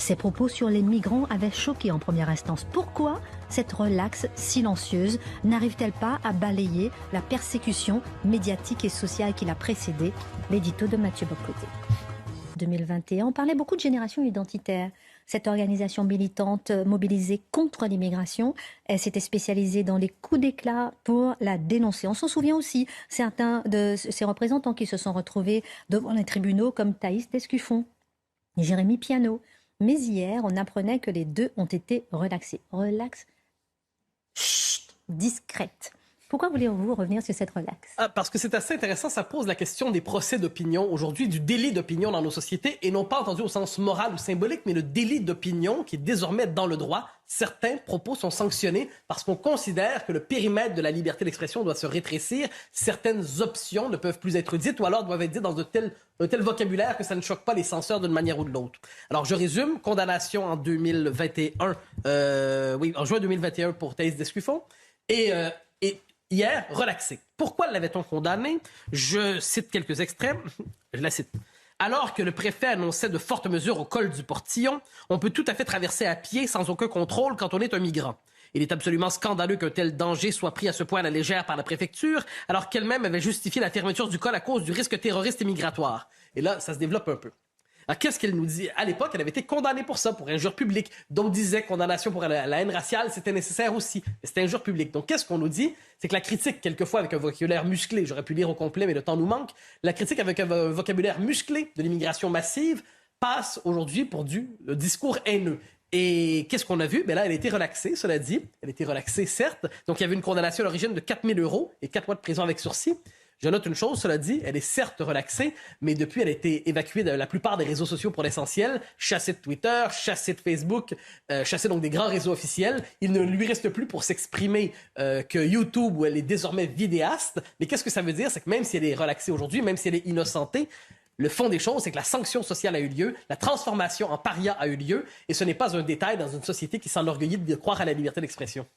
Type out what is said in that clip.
Ses propos sur les migrants avaient choqué en première instance. Pourquoi cette relaxe silencieuse n'arrive-t-elle pas à balayer la persécution médiatique et sociale qui l'a précédée? L'édito de Mathieu Bocoté. 2021, on parlait beaucoup de génération identitaire. Cette organisation militante mobilisée contre l'immigration, elle s'était spécialisée dans les coups d'éclat pour la dénoncer. On s'en souvient aussi, certains de ses représentants qui se sont retrouvés devant les tribunaux comme Thaïs Descuffon et Jérémy Piano. Mais hier, on apprenait que les deux ont été relaxés. Relax, chut, discrète. Pourquoi voulez-vous revenir sur cette relaxe? Parce que c'est assez intéressant, ça pose la question des procès d'opinion aujourd'hui, du délit d'opinion dans nos sociétés, et non pas entendu au sens moral ou symbolique, mais le délit d'opinion qui est désormais dans le droit. Certains propos sont sanctionnés parce qu'on considère que le périmètre de la liberté d'expression doit se rétrécir. Certaines options ne peuvent plus être dites ou alors doivent être dites dans un tel vocabulaire que ça ne choque pas les censeurs d'une manière ou de l'autre. Alors, je résume. Condamnation en 2021, en juin 2021 pour Thaïs Descuffon. Et hier, relaxé. Pourquoi l'avait-on condamné? Je cite quelques extraits. Je la cite. Alors que le préfet annonçait de fortes mesures au col du Portillon, on peut tout à fait traverser à pied sans aucun contrôle quand on est un migrant. Il est absolument scandaleux qu'un tel danger soit pris à ce point à la légère par la préfecture, alors qu'elle-même avait justifié la fermeture du col à cause du risque terroriste et migratoire. Et là, ça se développe un peu. Alors, qu'est-ce qu'elle nous dit? À l'époque, elle avait été condamnée pour ça, pour injure publique. D'autres disaient condamnation pour la haine raciale, c'était nécessaire aussi. Mais c'était injure publique. Donc, qu'est-ce qu'on nous dit? C'est que la critique, quelquefois avec un vocabulaire musclé, j'aurais pu lire au complet, mais le temps nous manque, la critique avec un vocabulaire musclé de l'immigration massive passe aujourd'hui pour du discours haineux. Et qu'est-ce qu'on a vu? Là, elle a été relaxée, cela dit. Elle a été relaxée, certes. Donc, il y avait une condamnation à l'origine de 4 000 € et 4 mois de prison avec sursis. Je note une chose, cela dit, elle est certes relaxée, mais depuis, elle a été évacuée de la plupart des réseaux sociaux pour l'essentiel, chassée de Twitter, chassée de Facebook, chassée donc des grands réseaux officiels. Il ne lui reste plus pour s'exprimer que YouTube, où elle est désormais vidéaste. Mais qu'est-ce que ça veut dire? C'est que même si elle est relaxée aujourd'hui, même si elle est innocentée, le fond des choses, c'est que la sanction sociale a eu lieu, la transformation en paria a eu lieu, et ce n'est pas un détail dans une société qui s'enorgueillit de croire à la liberté d'expression.